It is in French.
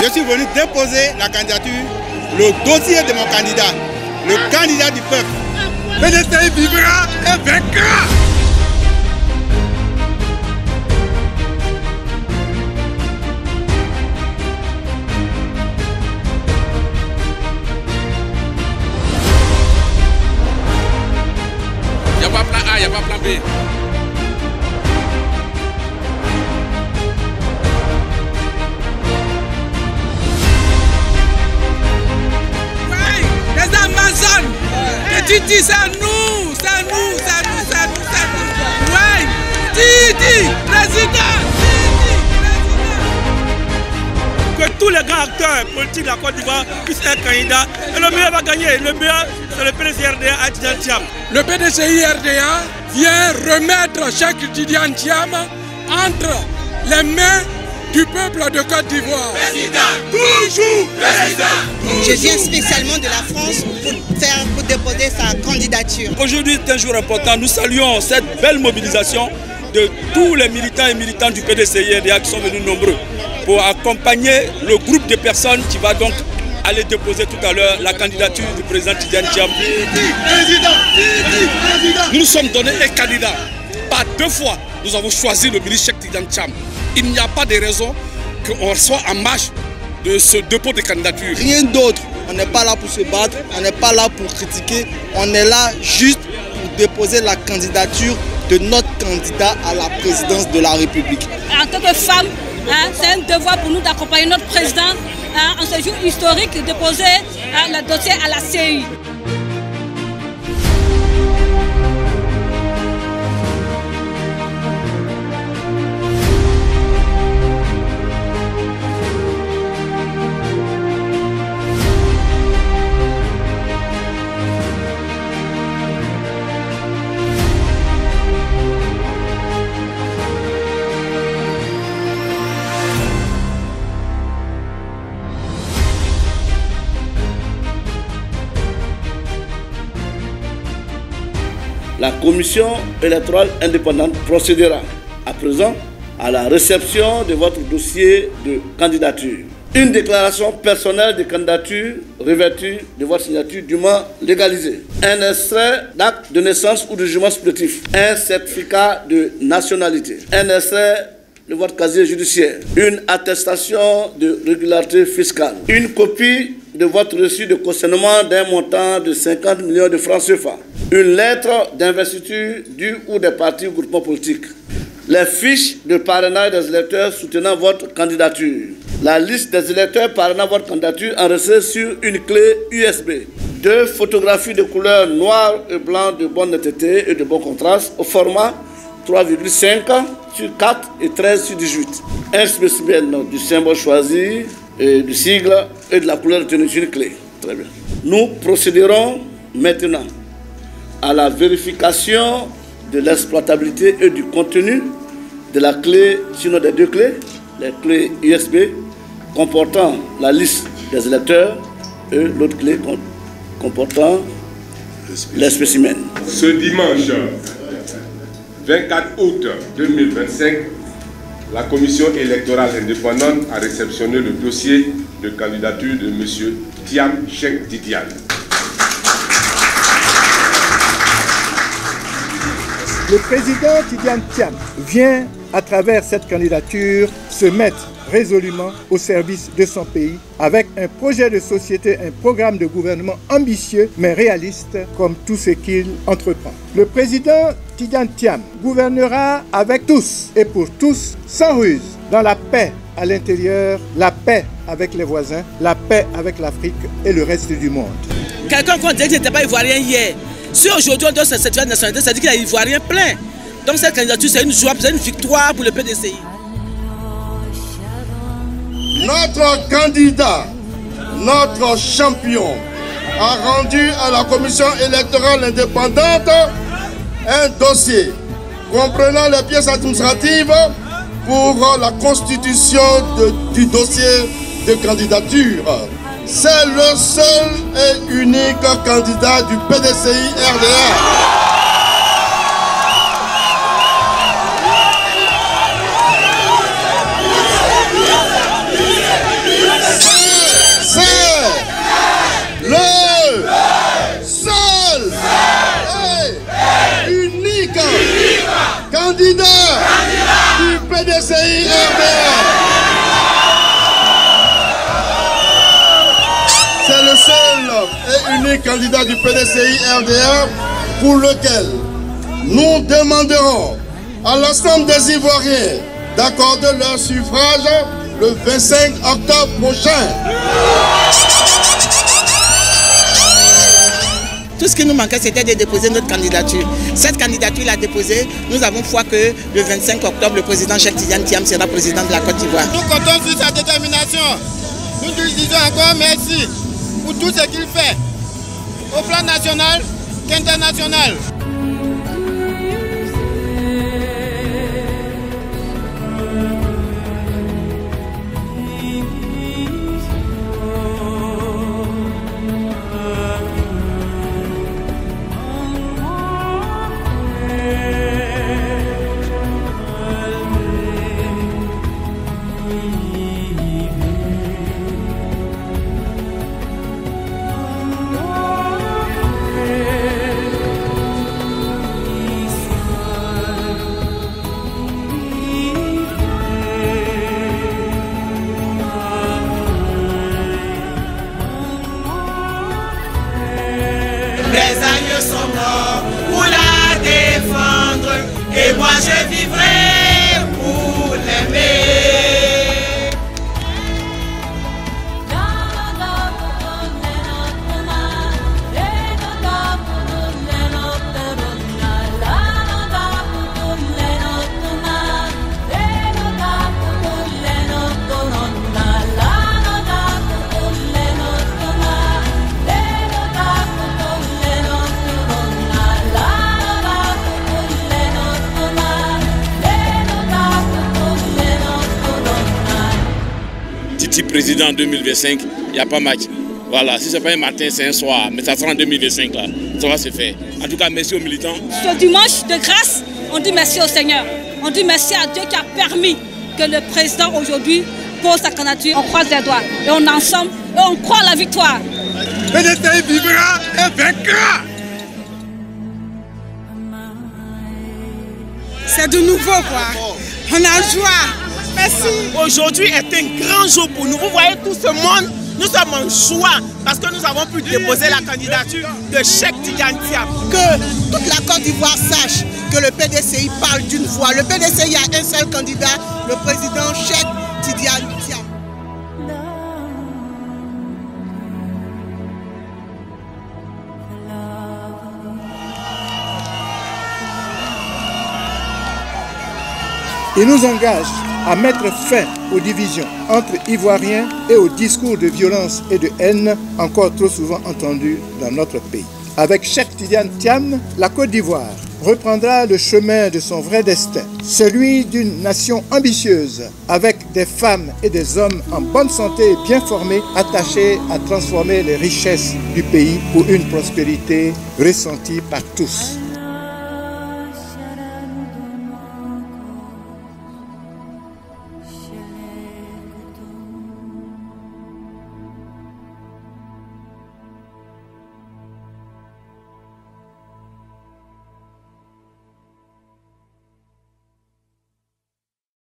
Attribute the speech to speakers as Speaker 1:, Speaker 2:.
Speaker 1: Je suis venu déposer la candidature, le dossier de mon candidat, le candidat du peuple. PDCI vivra et vaincra.
Speaker 2: Il n'y a pas plan A, il n'y a pas plan B.
Speaker 3: Oui, les Amazones, les Titi, c'est nous, c'est nous, c'est nous, c'est nous, c'est nous. Oui, Titi, président.
Speaker 4: Que tous les grands acteurs politiques de la Côte d'Ivoire puissent être candidats. Et le meilleur va gagner. Le meilleur, c'est le PDCI RDA à Tidjane Thiam.
Speaker 3: Le PDCI RDA vient remettre Cheikh Tidjane Thiam entre les mains du peuple de Côte d'Ivoire.
Speaker 1: Président, toujours président.
Speaker 5: Je viens spécialement de la France pour déposer sa candidature.
Speaker 4: Aujourd'hui est un jour important. Nous saluons cette belle mobilisation de tous les militants et militantes du PDCI RDA qui sont venus nombreux pour accompagner le groupe de personnes qui va donc aller déposer tout à l'heure la candidature du président Tidjane Thiam.
Speaker 2: Nous nous sommes donnés un candidat. Par 2 fois, nous avons choisi le ministre Cheikh Tidjane Thiam. Il n'y a pas de raison qu'on soit en marge de ce dépôt de candidature.
Speaker 6: Rien d'autre. On n'est pas là pour se battre, on n'est pas là pour critiquer. On est là juste pour déposer la candidature de notre candidat à la présidence de la République.
Speaker 7: En tant que femme, c'est un devoir pour nous d'accompagner notre président en ce jour historique de déposer le dossier à la CI.
Speaker 8: La commission électorale indépendante procédera à présent à la réception de votre dossier de candidature. Une déclaration personnelle de candidature revêtue de votre signature dûment légalisée. Un extrait d'acte de naissance ou de jugement supplétif. Un certificat de nationalité. Un extrait de votre casier judiciaire. Une attestation de régularité fiscale. Une copie de votre reçu de cautionnement d'un montant de 50 millions de francs CFA. Une lettre d'investiture du ou des partis ou groupements politiques. Les fiches de parrainage des électeurs soutenant votre candidature. La liste des électeurs parrainant votre candidature enregistrée sur une clé USB. 2 photographies de couleur noir et blanc de bonne netteté et de bon contraste au format 3,5 sur 4 et 13 sur 18. Un spécimen du symbole choisi, et du sigle et de la couleur retenue sur une clé. Très bien. Nous procéderons maintenant à la vérification de l'exploitabilité et du contenu de la clé, sinon des 2 clés, les clés USB comportant la liste des électeurs et l'autre clé comportant les spécimens.
Speaker 9: Ce dimanche 24 août 2025, la commission électorale indépendante a réceptionné le dossier de candidature de M. Thiam Cheikh Tidjane.
Speaker 10: Le président Tidjane Thiam vient, à travers cette candidature, se mettre résolument au service de son pays avec un projet de société, un programme de gouvernement ambitieux mais réaliste comme tout ce qu'il entreprend. Le président Tidjane Thiam gouvernera avec tous et pour tous, sans ruse, dans la paix à l'intérieur, la paix avec les voisins, la paix avec l'Afrique et le reste du monde.
Speaker 3: Quelqu'un qui disait qu'il n'était pas ivoirien hier, si aujourd'hui on donne ce certificat de nationalité, ça dit qu'il y a ivoirien plein. Donc cette candidature, c'est une joie, c'est une victoire pour le PDCI.
Speaker 11: Notre candidat, notre champion, a rendu à la commission électorale indépendante un dossier comprenant les pièces administratives pour la constitution du dossier de candidature. C'est le seul et unique candidat du PDCI RDA. dernier candidat du PDCI-RDR pour lequel nous demanderons à l'ensemble des Ivoiriens d'accorder leur suffrage le 25 octobre prochain.
Speaker 5: Tout ce qui nous manquait, c'était de déposer notre candidature. Cette candidature l'a déposée. Nous avons foi que le 25 octobre, le président Cheikh Tidiane Thiam sera président de la Côte d'Ivoire.
Speaker 12: Nous comptons sur sa détermination. Nous lui disons encore merci pour tout ce qu'il fait, au plan national qu'international.
Speaker 3: Mes aïeux sont morts pour la défendre et moi je vivrai pour l'aimer.
Speaker 13: Titi président en 2025, il n'y a pas match. Voilà, si ce n'est pas un matin, c'est un soir, mais ça sera en 2025 là, ça va se faire. En tout cas, merci aux militants.
Speaker 7: Ce dimanche de grâce, on dit merci au Seigneur. On dit merci à Dieu qui a permis que le président aujourd'hui pose sa candidature. On croise les doigts et on est ensemble et on croit à la victoire.
Speaker 1: PDCI vivra et vaincra.
Speaker 3: C'est de nouveau quoi. On a joie. Merci.
Speaker 14: Aujourd'hui est un grand jour pour nous. Vous voyez tout ce monde, nous sommes en joie parce que nous avons pu déposer la candidature de Cheikh Tidiane Thiam.
Speaker 5: Que toute la Côte d'Ivoire sache que le PDCI parle d'une voix. Le PDCI a un seul candidat, le président Cheikh Tidiane Thiam.
Speaker 10: Il nous engage à mettre fin aux divisions entre Ivoiriens et aux discours de violence et de haine encore trop souvent entendus dans notre pays. Avec Cheikh Tidiane Thiam, la Côte d'Ivoire reprendra le chemin de son vrai destin, celui d'une nation ambitieuse, avec des femmes et des hommes en bonne santé et bien formés, attachés à transformer les richesses du pays pour une prospérité ressentie par tous.